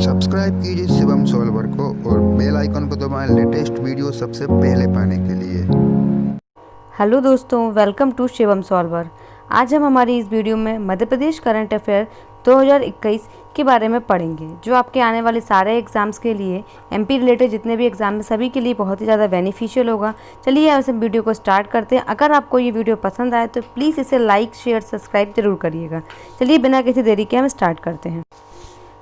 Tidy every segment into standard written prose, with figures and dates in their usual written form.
Subscribe कीजिए Shivam solver को और बेल आइकन को दबाएं लेटेस्ट वीडियो सबसे पहले पाने के लिए। हेलो दोस्तों, वेलकम टू शिवम सॉल्वर। आज हम हमारी इस वीडियो में मध्य प्रदेश करंट अफेयर 2021 के बारे में पढ़ेंगे, जो आपके आने वाले सारे एग्जाम्स के लिए एमपी रिलेटेड जितने भी एग्जाम हैं सभी के लिए बहुत ही ज़्यादा बेनिफिशियल होगा। चलिए अब हम वीडियो को स्टार्ट करते हैं। अगर आपको ये वीडियो पसंद आए तो प्लीज़ इसे लाइक शेयर सब्सक्राइब जरूर करिएगा। चलिए बिना किसी देरी के हम स्टार्ट करते हैं।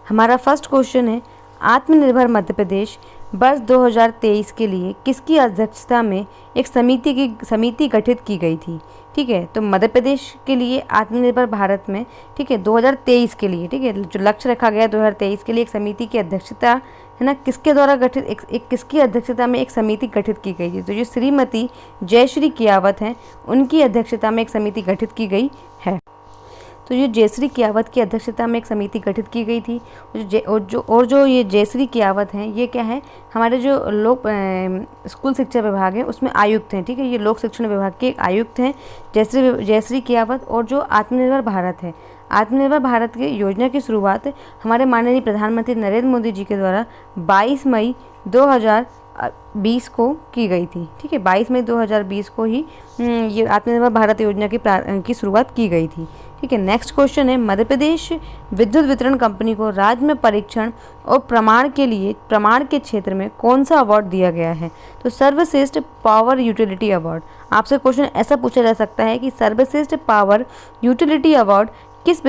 हमारा फर्स्ट क्वेश्चन है, आत्मनिर्भर मध्य प्रदेश वर्ष 2023 के लिए किसकी अध्यक्षता में एक समिति गठित की गई थी। ठीक है, तो मध्य प्रदेश के लिए आत्मनिर्भर भारत में, ठीक है, 2023 के लिए, ठीक है, जो लक्ष्य रखा गया 2023 के लिए एक समिति की अध्यक्षता है ना, किसके द्वारा गठित एक किसकी अध्यक्षता में एक समिति गठित की गई थी। तो जो श्रीमती जयश्री कियावत हैं उनकी अध्यक्षता में एक समिति गठित की गई है। तो ये जयश्री कियावत की अध्यक्षता में एक समिति गठित की गई थी। जो ये जयश्री कियावत हैं ये क्या है, हमारे जो लोक स्कूल शिक्षा विभाग है उसमें आयुक्त हैं। ठीक है, ये लोक शिक्षण विभाग के एक आयुक्त हैं जयश्री कियावत। और जो आत्मनिर्भर भारत है, आत्मनिर्भर भारत की योजना की शुरुआत हमारे माननीय प्रधानमंत्री नरेंद्र मोदी जी के द्वारा 22 मई 2020 को की गई थी। ठीक है, 22 मई 2020 को ही ये आत्मनिर्भर भारत योजना की शुरुआत की गई थी। ठीक है, नेक्स्ट क्वेश्चन है, मध्य प्रदेश विद्युत वितरण कंपनी को राज्य में परीक्षण और प्रमाण के क्षेत्र में कौन सा अवार्ड दिया गया है। तो सर्वश्रेष्ठ पावर यूटिलिटी अवार्ड। आपसे क्वेश्चन ऐसा पूछा जा सकता है कि सर्वश्रेष्ठ पावर यूटिलिटी अवार्ड किस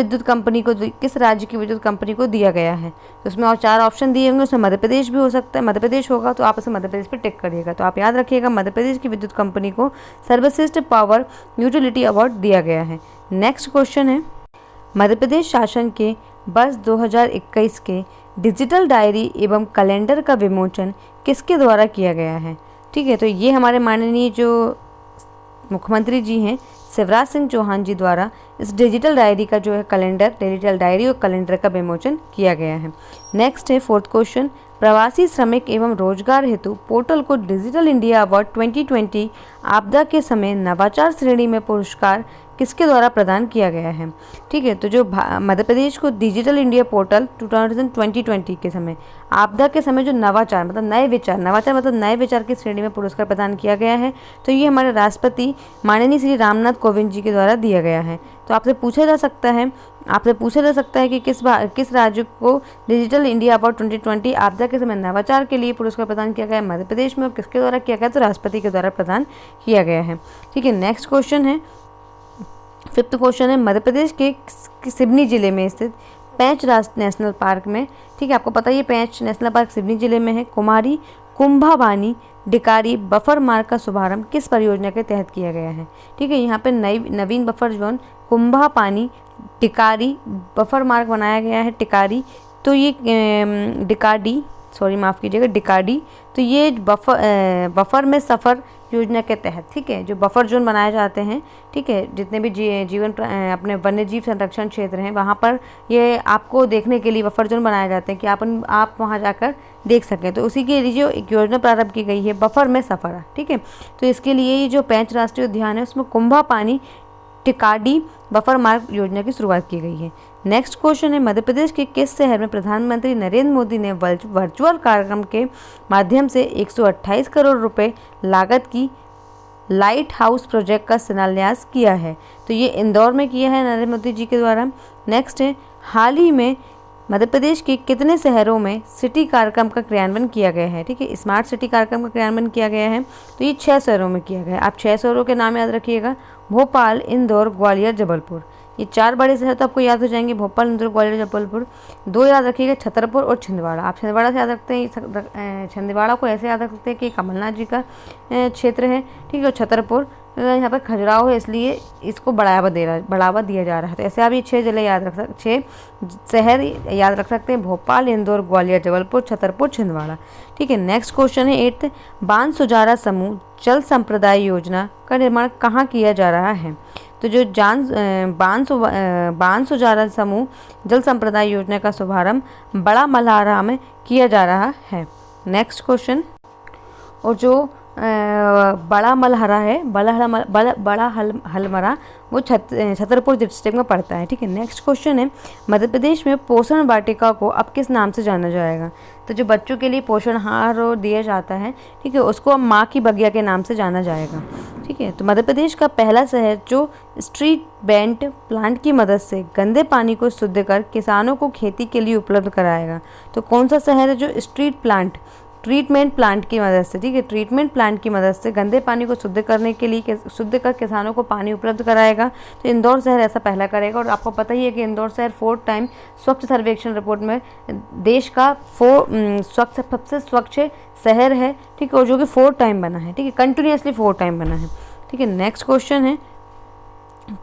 राज्य की विद्युत कंपनी को दिया गया है। तो उसमें और 4 ऑप्शन दिए होंगे, उसमें मध्य प्रदेश भी हो सकता है। मध्य प्रदेश होगा तो आप उसे मध्य प्रदेश पर टिक करिएगा। तो आप याद रखिएगा, मध्य प्रदेश की विद्युत कंपनी को सर्वश्रेष्ठ पावर यूटिलिटी अवार्ड दिया गया है। नेक्स्ट क्वेश्चन है, मध्य प्रदेश शासन के वर्ष 2021 के डिजिटल डायरी एवं कैलेंडर का विमोचन किसके द्वारा किया गया है। ठीक है, तो ये हमारे माननीय जो मुख्यमंत्री जी हैं शिवराज सिंह चौहान जी द्वारा इस डिजिटल डायरी और कैलेंडर का विमोचन किया गया है। नेक्स्ट है फोर्थ क्वेश्चन, प्रवासी श्रमिक एवं रोजगार हेतु पोर्टल को डिजिटल इंडिया अवार्ड 2020 आपदा के समय नवाचार श्रेणी में पुरस्कार किसके द्वारा प्रदान किया गया है। ठीक है, तो जो मध्य प्रदेश को डिजिटल इंडिया पोर्टल 2020 के समय आपदा के समय जो नवाचार मतलब नए विचार की श्रेणी में पुरस्कार प्रदान किया गया है, तो ये हमारे राष्ट्रपति माननीय श्री रामनाथ कोविंद जी के द्वारा दिया गया है। तो आपसे पूछा जा सकता है कि किस राज्य को डिजिटल इंडिया अवार्ड 2020 आपदा के समय नवाचार के लिए पुरस्कार प्रदान किया गया है मध्य प्रदेश में, और किसके द्वारा किया गया, तो राष्ट्रपति के द्वारा प्रदान किया गया है। ठीक है, नेक्स्ट क्वेश्चन है, फिफ्थ क्वेश्चन है, मध्य प्रदेश के सिवनी जिले में स्थित पेंच राष्ट्रीय नेशनल पार्क में, ठीक है, आपको पता है ये पेंच नेशनल पार्क सिवनी जिले में है, कुमारी कुंभाबानी डिकारी बफर मार्ग का शुभारंभ किस परियोजना के तहत किया गया है। ठीक है, यहाँ पे नवीन बफर जोन कुंभापानी टिकारी बफर मार्ग बनाया गया है टिकारी। तो ये डिकाडी, तो ये बफर में सफ़र योजना के तहत, ठीक है, जो बफर जोन बनाए जाते हैं, ठीक है, जितने भी अपने वन्य जीव संरक्षण क्षेत्र हैं वहाँ पर ये आपको देखने के लिए बफर जोन बनाए जाते हैं कि आप वहाँ जाकर देख सकें। तो उसी के लिए जो एक योजना प्रारंभ की गई है बफर में सफ़र। ठीक है, तो इसके लिए ये जो पेंच राष्ट्रीय उद्यान है उसमें कुंभापानी टिकाडी बफर मार्ग योजना की शुरुआत की गई है। नेक्स्ट क्वेश्चन है, मध्य प्रदेश के किस शहर में प्रधानमंत्री नरेंद्र मोदी ने वर्चुअल कार्यक्रम के माध्यम से 128 करोड़ रुपए लागत की लाइट हाउस प्रोजेक्ट का शिलान्यास किया है। तो ये इंदौर में किया है नरेंद्र मोदी जी के द्वारा। नेक्स्ट है, हाल ही में मध्य प्रदेश के कितने शहरों में सिटी कार्यक्रम का क्रियान्वयन किया गया है। ठीक है, स्मार्ट सिटी कार्यक्रम का क्रियान्वयन किया गया है। तो ये 6 शहरों में किया गया है। आप 6 शहरों के नाम याद रखिएगा, भोपाल, इंदौर, ग्वालियर, जबलपुर। ये 4 बड़े शहर तो आपको याद हो जाएंगे, भोपाल, इंदौर, ग्वालियर, जबलपुर। 2 याद रखिएगा, छतरपुर और छिंदवाड़ा। आप छिंदवाड़ा से याद रखते हैं, छिंदवाड़ा को ऐसे याद रखते हैं कि कमलनाथ जी का क्षेत्र है। ठीक है, और छतरपुर यहाँ पर खजुराहो है इसलिए इसको बढ़ावा दिया जा रहा है। तो ऐसे आप ये 6 शहर याद रख सकते हैं, भोपाल, इंदौर, ग्वालियर, जबलपुर, छतरपुर, छिंदवाड़ा। ठीक है, नेक्स्ट क्वेश्चन है 8th, बांध सुजारा समूह जल संप्रदाय योजना का निर्माण कहाँ किया जा रहा है। तो जो बांध सुजारा समूह जल संप्रदाय योजना का शुभारंभ बड़ा मल्हारा में किया जा रहा है। नेक्स्ट क्वेश्चन, और जो बड़ा मलहरा है, बड़ा हलमरा, वो छतरपुर डिस्ट्रिक्ट में पड़ता है। ठीक है, नेक्स्ट क्वेश्चन है, मध्य प्रदेश में पोषण वाटिका को अब किस नाम से जाना जाएगा? तो जो बच्चों के लिए पोषण आहार दिया जाता है, ठीक है, उसको अब माँ की बगिया के नाम से जाना जाएगा। ठीक है, तो मध्य प्रदेश का पहला शहर जो ट्रीटमेंट प्लांट की मदद से गंदे पानी को शुद्ध कर किसानों को खेती के लिए उपलब्ध कराएगा, तो कौन सा शहर है जो ट्रीटमेंट प्लांट की मदद से, ठीक है, ट्रीटमेंट प्लांट की मदद से गंदे पानी को शुद्ध करने के लिए शुद्ध कर किसानों को पानी उपलब्ध कराएगा? तो इंदौर शहर ऐसा पहला करेगा। और आपको पता ही है कि इंदौर शहर 4 टाइम स्वच्छ सर्वेक्षण रिपोर्ट में देश का सबसे स्वच्छ शहर है। ठीक है, और जो कि 4 टाइम बना है। ठीक है, कंटिन्यूसली 4 टाइम बना है। ठीक है, नेक्स्ट क्वेश्चन है,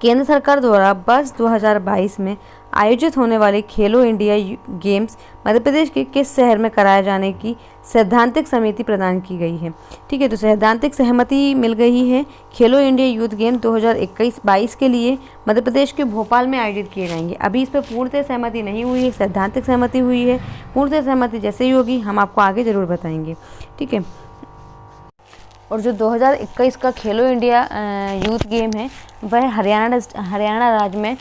केंद्र सरकार द्वारा वर्ष 2022 में आयोजित होने वाले खेलो इंडिया गेम्स मध्य प्रदेश के किस शहर में कराए जाने की सैद्धांतिक समिति प्रदान की गई है? ठीक है, तो सैद्धांतिक सहमति मिल गई है। खेलो इंडिया यूथ गेम 2021-22 के लिए मध्य प्रदेश के भोपाल में आयोजित किए जाएंगे। अभी इस पर पूर्णतः सहमति नहीं हुई है, सैद्धांतिक सहमति हुई है। पूर्णतः सहमति जैसे ही होगी हम आपको आगे ज़रूर बताएंगे। ठीक है, और जो 2021 का खेलो इंडिया यूथ गेम है वह हरियाणा राज्य में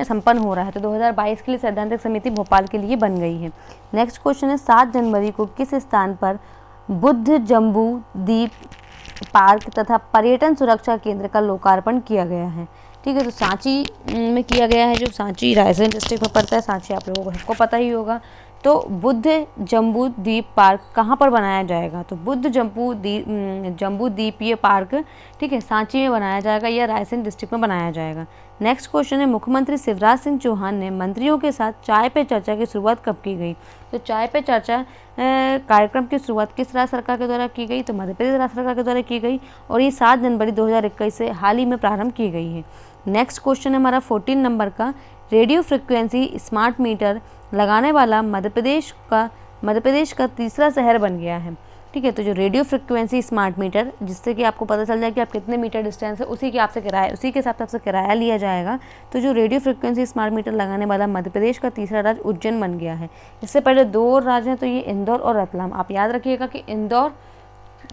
संपन्न हो रहा है। तो 2022 के लिए सैद्धांतिक समिति भोपाल के लिए बन गई है। नेक्स्ट क्वेश्चन है, 7 जनवरी को किस स्थान पर बुद्ध जम्बू द्वीप पार्क तथा पर्यटन सुरक्षा केंद्र का लोकार्पण किया गया है? ठीक है, तो सांची में किया गया है, जो सांची रायसेन डिस्ट्रिक्ट में पड़ता है। सांची आप लोगों को सबको पता ही होगा। तो बुद्ध जम्बू द्वीप पार्क कहाँ पर बनाया जाएगा? तो बुद्ध जम्बू द्वीपीय पार्क, ठीक है, सांची में बनाया जाएगा या रायसेन डिस्ट्रिक्ट में बनाया जाएगा। नेक्स्ट क्वेश्चन है, मुख्यमंत्री शिवराज सिंह चौहान ने मंत्रियों के साथ चाय पे चर्चा की शुरुआत कब की गई? तो चाय पे चर्चा कार्यक्रम की शुरुआत किस राज्य सरकार के द्वारा की गई? तो मध्य प्रदेश राज्य सरकार के द्वारा की गई, और ये 7 जनवरी 2021 से हाल ही में प्रारंभ की गई है। नेक्स्ट क्वेश्चन है हमारा 14 नंबर का, रेडियो फ्रिक्वेंसी स्मार्ट मीटर लगाने वाला मध्य प्रदेश का तीसरा शहर बन गया है। ठीक है, तो जो रेडियो फ्रिक्वेंसी स्मार्ट मीटर, जिससे कि आपको पता चल जाए कि आप कितने मीटर डिस्टेंस है, उसी के हिसाब से आपसे किराया लिया जाएगा। तो जो रेडियो फ्रिक्वेंसी स्मार्ट मीटर लगाने वाला मध्य प्रदेश का तीसरा राज्य उज्जैन बन गया है। इससे पहले 2 और राज्य हैं, तो ये इंदौर और रतलाम। आप याद रखिएगा कि इंदौर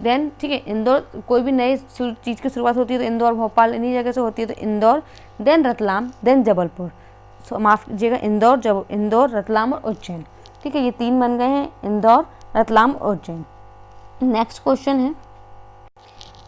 देन, ठीक है, इंदौर कोई भी नई चीज़ की शुरुआत होती है तो इंदौर भोपाल इन्हीं जगह से होती है। तो इंदौर देन रतलाम देन जबलपुर, माफ़ कीजिएगा, इंदौर रतलाम और उज्जैन। ठीक है, ये 3 बन गए हैं, इंदौर रतलाम और उज्जैन। नेक्स्ट क्वेश्चन है,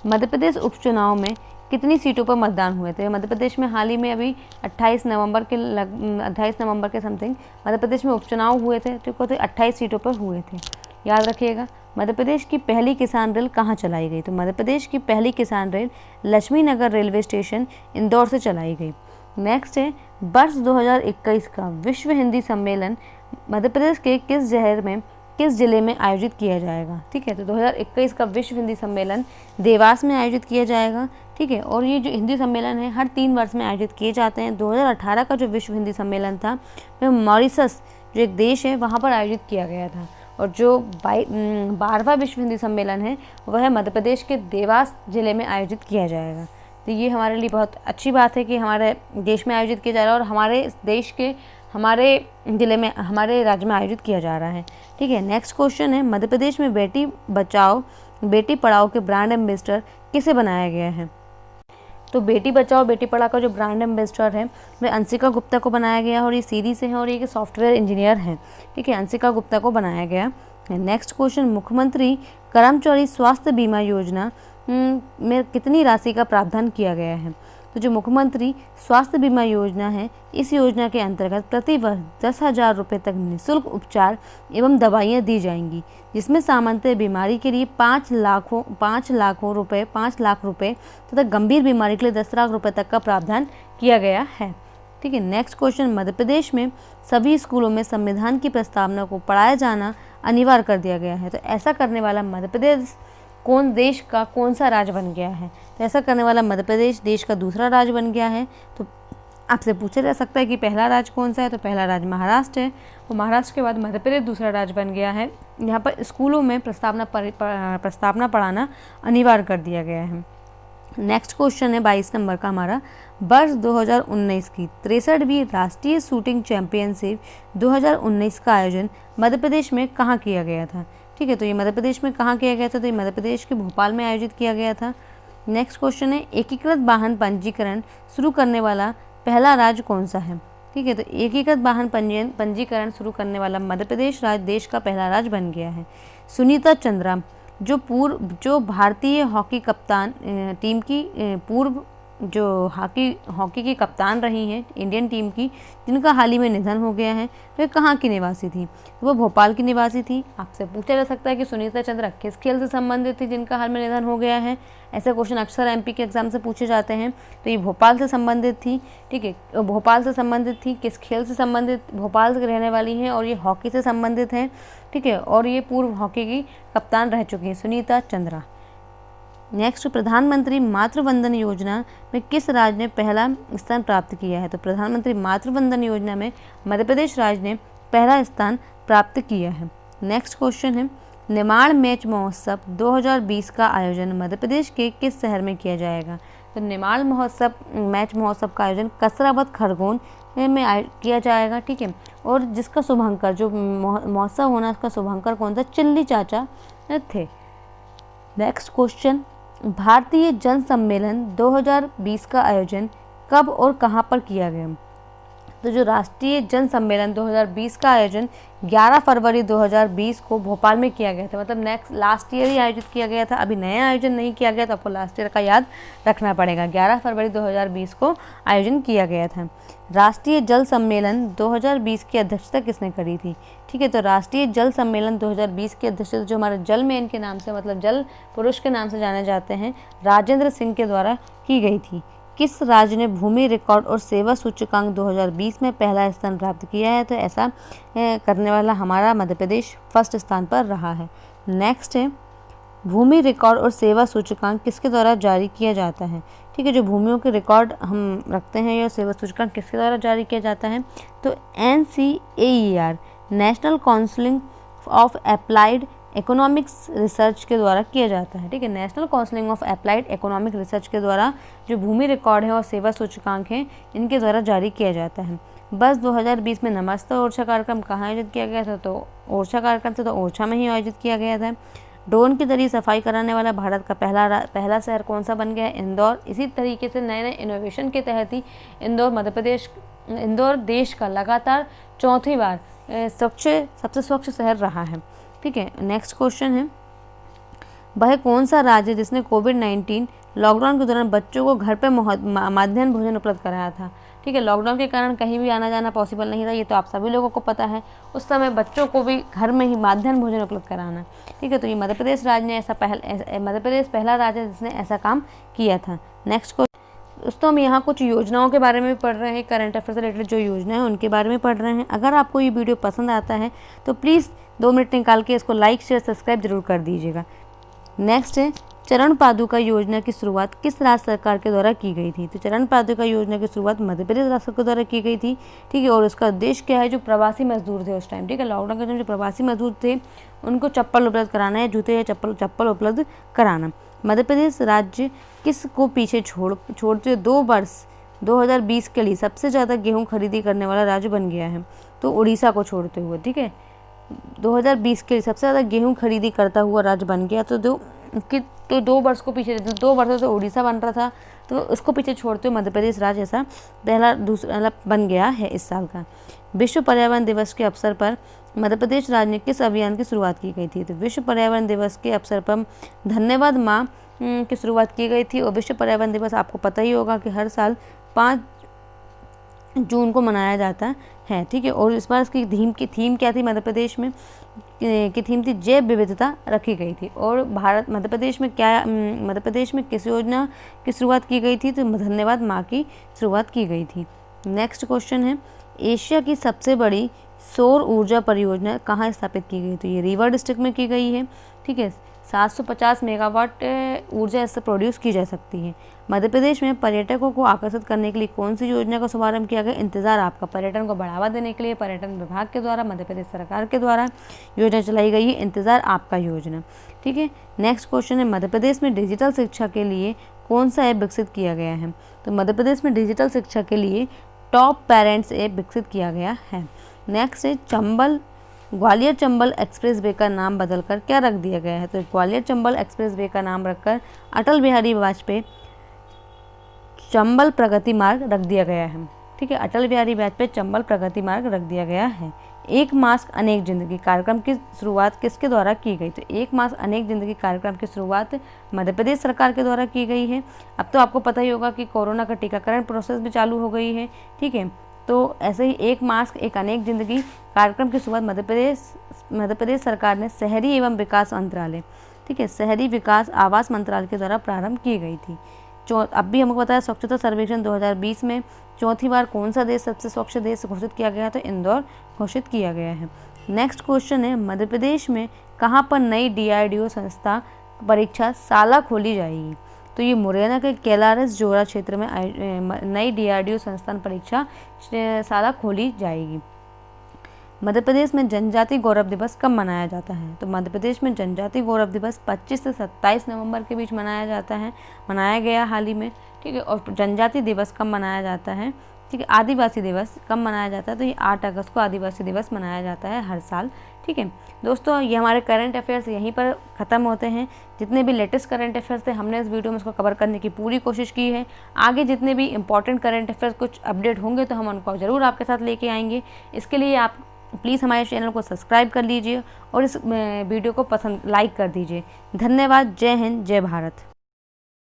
मध्य प्रदेश उपचुनाव में कितनी सीटों पर मतदान हुए थे? मध्य प्रदेश में हाल ही में अभी 28 नवंबर के समथिंग मध्य प्रदेश में उपचुनाव हुए थे। ठीक है, तो 28 सीटों पर हुए थे, याद रखिएगा। मध्य प्रदेश की पहली किसान रेल कहाँ चलाई गई? तो मध्य प्रदेश की पहली किसान रेल लक्ष्मी नगर रेलवे स्टेशन इंदौर से चलाई गई। नेक्स्ट है, वर्ष 2021 का विश्व हिंदी सम्मेलन मध्य प्रदेश के किस जिले में आयोजित किया जाएगा? ठीक है, तो 2021 का विश्व हिंदी सम्मेलन देवास में आयोजित किया जाएगा। ठीक है, और ये जो हिंदी सम्मेलन है हर 3 वर्ष में आयोजित किए जाते हैं। 2018 का जो विश्व हिंदी सम्मेलन था वह मॉरिशस जो एक देश है वहाँ पर आयोजित किया गया था, और जो 12वां विश्व हिंदी सम्मेलन है वह मध्य प्रदेश के देवास जिले में आयोजित किया जाएगा। तो ये हमारे लिए बहुत अच्छी बात है कि हमारे देश में आयोजित किया जा रहा है और हमारे देश के हमारे ज़िले में हमारे राज्य में आयोजित किया जा रहा है। ठीक है, नेक्स्ट क्वेश्चन है, मध्य प्रदेश में बेटी बचाओ बेटी पढ़ाओ के ब्रांड एम्बेसडर किसे बनाया गया है? तो बेटी बचाओ बेटी पढ़ाओ का जो ब्रांड एम्बेसडर है वह अंशिका गुप्ता को बनाया गया है, और ये सीधी से हैं और ये सॉफ्टवेयर इंजीनियर हैं। ठीक है, अंशिका गुप्ता को बनाया गया है। नेक्स्ट क्वेश्चन, मुख्यमंत्री कर्मचारी स्वास्थ्य बीमा योजना में कितनी राशि का प्रावधान किया गया है? तो जो मुख्यमंत्री स्वास्थ्य बीमा योजना है, इस योजना के अंतर्गत प्रति वर्ष 10,000 रुपये तक निःशुल्क उपचार एवं दवाइयाँ दी जाएंगी, जिसमें सामान्य बीमारी के लिए 5 लाख रुपए तथा गंभीर बीमारी के लिए 10 लाख रुपए तक का प्रावधान किया गया है। ठीक है, नेक्स्ट क्वेश्चन, मध्य प्रदेश में सभी स्कूलों में संविधान की प्रस्तावना को पढ़ाया जाना अनिवार्य कर दिया गया है। तो ऐसा करने वाला मध्य प्रदेश देश का कौन सा राज्य बन गया है? तो ऐसा करने वाला मध्य प्रदेश देश का दूसरा राज्य बन गया है। तो आपसे पूछा जा सकता है कि पहला राज्य कौन सा है? तो पहला राज्य महाराष्ट्र है, और महाराष्ट्र के बाद मध्य प्रदेश दूसरा राज्य बन गया है। यहाँ पर स्कूलों में प्रस्तावना पढ़ाना अनिवार्य कर दिया गया है। नेक्स्ट क्वेश्चन है 22 नंबर का हमारा, वर्ष 2019 की 63वीं राष्ट्रीय शूटिंग चैंपियनशिप 2019 का आयोजन मध्य प्रदेश में कहाँ किया गया था? ठीक है, तो ये मध्य प्रदेश में कहाँ किया गया था, तो ये मध्य प्रदेश के भोपाल में आयोजित किया गया था। नेक्स्ट क्वेश्चन है, एकीकृत वाहन पंजीकरण शुरू करने वाला पहला राज्य कौन सा है। ठीक है, तो एकीकृत वाहन पंजीकरण शुरू करने वाला मध्य प्रदेश राज्य देश का पहला राज्य बन गया है। सुनीता चंद्रा जो भारतीय हॉकी कप्तान टीम की पूर्व जो हॉकी की कप्तान रही हैं इंडियन टीम की, जिनका हाल ही में निधन हो गया है, वे कहाँ की निवासी थी, वो भोपाल की निवासी थी। आपसे पूछा जा सकता है कि सुनीता चंद्रा किस खेल से संबंधित थी जिनका हाल में निधन हो गया है। ऐसे क्वेश्चन अक्सर एमपी के एग्जाम से पूछे जाते हैं। तो ये भोपाल से संबंधित थी। ठीक है, भोपाल से संबंधित थी, किस खेल से संबंधित, भोपाल से रहने वाली हैं और ये हॉकी से संबंधित हैं। ठीक है, और ये पूर्व हॉकी की कप्तान रह चुकी हैं सुनीता चंद्रा। नेक्स्ट, प्रधानमंत्री मातृ वंदन योजना में किस राज्य ने पहला स्थान प्राप्त किया है, तो प्रधानमंत्री मातृ वंदन योजना में मध्य प्रदेश राज्य ने पहला स्थान प्राप्त किया है। नेक्स्ट क्वेश्चन है, निमाड़ मैच महोत्सव 2020 का आयोजन मध्य प्रदेश के किस शहर में किया जाएगा, तो निमाड़ मैच महोत्सव का आयोजन कसरावत खरगोन में किया जाएगा। ठीक है, और जिसका शुभंकर, जो महोत्सव होना उसका शुभंकर कौन था, चिल्ली चाचा थे। नेक्स्ट क्वेश्चन, भारतीय जन सम्मेलन 2020 का आयोजन कब और कहां पर किया गया, तो जो राष्ट्रीय जन सम्मेलन 2020 का आयोजन 11 फरवरी 2020 को भोपाल में किया गया था। मतलब लास्ट ईयर ही आयोजित किया गया था, अभी नया आयोजन नहीं किया गया, तो आपको लास्ट ईयर का याद रखना पड़ेगा। 11 फरवरी 2020 को आयोजन किया गया था। राष्ट्रीय जल सम्मेलन 2020 की अध्यक्षता किसने करी थी, ठीक है, तो राष्ट्रीय जल सम्मेलन 2020 की अध्यक्षता जो हमारे जल मैन के नाम से, मतलब जल पुरुष के नाम से जाने जाते हैं, राजेंद्र सिंह के द्वारा की गई थी। किस राज्य ने भूमि रिकॉर्ड और सेवा सूचकांक 2020 में पहला स्थान प्राप्त किया है, तो ऐसा करने वाला हमारा मध्य प्रदेश फर्स्ट स्थान पर रहा है। नेक्स्ट है, भूमि रिकॉर्ड और सेवा सूचकांक किसके द्वारा जारी किया जाता है, ठीक है, जो भूमियों के रिकॉर्ड हम रखते हैं या सेवा सूचकांक किसके द्वारा जारी किया जाता है, तो NCAER national council of applied economics research के द्वारा किया जाता है। ठीक है, national council of applied economic research के द्वारा जो भूमि रिकॉर्ड है और सेवा सूचकांक हैं इनके द्वारा जारी किया जाता है। बस 2020 में नमस्ते ओरछा कार्यक्रम कहाँ आयोजित किया गया था, तो ओरछा कार्यक्रम से तो ओरछा में ही आयोजित किया गया था। ड्रोन के जरिए सफाई कराने वाला भारत का पहला शहर कौन सा बन गया है, इंदौर। इसी तरीके से नए नए इनोवेशन के तहत ही इंदौर देश का लगातार चौथी बार सबसे स्वच्छ शहर रहा है। ठीक है, नेक्स्ट क्वेश्चन है, वह कौन सा राज्य है जिसने कोविड-19 लॉकडाउन के दौरान बच्चों को घर पर मध्याह्न भोजन उपलब्ध कराया था। ठीक है, लॉकडाउन के कारण कहीं भी आना जाना पॉसिबल नहीं था, ये तो आप सभी लोगों को पता है। उस समय बच्चों को भी घर में ही मध्याह्न भोजन उपलब्ध कराना। ठीक है, तो ये मध्य प्रदेश राज्य ने मध्य प्रदेश पहला राज्य है जिसने ऐसा काम किया था। नेक्स्ट क्वेश्चन, दोस्तों हम यहाँ कुछ योजनाओं के बारे में पढ़ रहे हैं, करंट अफेयर से रिलेटेड जो योजना है उनके बारे में पढ़ रहे हैं। अगर आपको ये वीडियो पसंद आता है तो प्लीज़ 2 मिनट निकाल के इसको लाइक शेयर सब्सक्राइब जरूर कर दीजिएगा। नेक्स्ट है, चरण पादुका योजना की शुरुआत किस राज्य सरकार के द्वारा की गई थी, तो चरण पादुका योजना की शुरुआत मध्य प्रदेश राज्य सरकार के द्वारा की गई थी। ठीक है, और उसका उद्देश्य क्या है, जो प्रवासी मजदूर थे उस टाइम, ठीक है, लॉकडाउन के टाइम जो प्रवासी मजदूर थे उनको चप्पल उपलब्ध कराना है, जूते या चप्पल उपलब्ध कराना। मध्य प्रदेश राज्य किस को पीछे छोड़ते हुए 2 वर्ष 2020 के लिए सबसे ज़्यादा गेहूं खरीदी करने वाला राज्य बन गया है, तो उड़ीसा को छोड़ते हुए। ठीक है, 2020 के लिए सबसे ज़्यादा गेहूं खरीदी करता हुआ राज्य बन गया, तो 2 वर्ष को पीछे, 2 वर्षों से उड़ीसा बन रहा था, तो उसको पीछे छोड़ते हुए मध्य प्रदेश राज्य ऐसा दूसरा बन गया है इस साल का। विश्व पर्यावरण दिवस के अवसर पर मध्य प्रदेश राज्य ने किस अभियान की शुरुआत की गई थी, तो विश्व पर्यावरण दिवस के अवसर पर धन्यवाद माँ की शुरुआत की गई थी। और विश्व पर्यावरण दिवस आपको पता ही होगा कि हर साल 5 जून को मनाया जाता है। ठीक है, और इस बार इसकी थीम क्या थी, मध्य प्रदेश में की थीम थी जैव विविधता रखी गई थी। और मध्य प्रदेश में किस योजना की शुरुआत की गई थी, तो धन्यवाद माँ की शुरुआत की गई थी। नेक्स्ट क्वेश्चन है, एशिया की सबसे बड़ी सौर ऊर्जा परियोजना कहाँ स्थापित की गई, तो ये रीवा डिस्ट्रिक्ट में की गई है। ठीक है, 750 मेगावाट ऊर्जा इससे प्रोड्यूस की जा सकती है। मध्य प्रदेश में पर्यटकों को आकर्षित करने के लिए कौन सी योजना का शुभारंभ किया गया, इंतजार आपका। पर्यटन को बढ़ावा देने के लिए पर्यटन विभाग के द्वारा मध्य प्रदेश सरकार के द्वारा योजना चलाई गई है, इंतजार आपका योजना। ठीक है, नेक्स्ट क्वेश्चन है, मध्य प्रदेश में डिजिटल शिक्षा के लिए कौन सा ऐप विकसित किया गया है, तो मध्य प्रदेश में डिजिटल शिक्षा के लिए टॉप पेरेंट्स ऐप विकसित किया गया है। नेक्स्ट है, चंबल ग्वालियर चंबल एक्सप्रेस वे का नाम बदलकर क्या रख दिया गया है? तो ग्वालियर चंबल एक्सप्रेस वे का नाम रखकर अटल बिहारी वाजपेयी चंबल प्रगति मार्ग रख दिया गया है। ठीक है, अटल बिहारी वाजपेयी चंबल प्रगति मार्ग रख दिया गया है। एक मास्क अनेक जिंदगी कार्यक्रम की शुरुआत किसके द्वारा की गई? तो एक मास्क अनेक जिंदगी कार्यक्रम की शुरुआत मध्य प्रदेश सरकार के द्वारा की गई है। अब तो आपको पता ही होगा कि कोरोना का टीकाकरण प्रोसेस भी चालू हो गई है। ठीक है, तो ऐसे ही एक मास्क एक अनेक जिंदगी कार्यक्रम की शुरुआत मध्य प्रदेश सरकार ने शहरी एवं विकास मंत्रालय, ठीक है, शहरी विकास आवास मंत्रालय के द्वारा प्रारंभ की गई थी। अब भी हमको पता है स्वच्छता सर्वेक्षण 2020 में चौथी बार कौन सा देश सबसे स्वच्छ देश घोषित किया गया है? तो इंदौर घोषित किया गया है। नेक्स्ट क्वेश्चन है, मध्य प्रदेश में कहाँ पर नई DRDO संस्था परीक्षा शाला खोली जाएगी? तो ये मुरैना के कैलारस जोरा क्षेत्र में नई DRDO संस्थान परीक्षा शाला खोली जाएगी। मध्य प्रदेश में जनजाति गौरव दिवस कब मनाया जाता है? तो मध्य प्रदेश में जनजाति गौरव दिवस 25 से 27 नवंबर के बीच मनाया जाता है, मनाया गया हाल ही में। ठीक है, और जनजाति दिवस कब मनाया जाता है? ठीक है, आदिवासी दिवस कब मनाया जाता है? तो ये 8 अगस्त को आदिवासी दिवस मनाया जाता है हर साल। ठीक है दोस्तों, ये हमारे करंट अफेयर्स यहीं पर ख़त्म होते हैं। जितने भी लेटेस्ट करंट अफेयर्स थे हमने इस वीडियो में उसको कवर करने की पूरी कोशिश की है। आगे जितने भी इंपॉर्टेंट करंट अफेयर्स कुछ अपडेट होंगे तो हम उनको ज़रूर आपके साथ लेके आएंगे। इसके लिए आप प्लीज़ हमारे चैनल को सब्सक्राइब कर लीजिए और इस वीडियो को लाइक कर दीजिए। धन्यवाद। जय हिंद, जय भारत।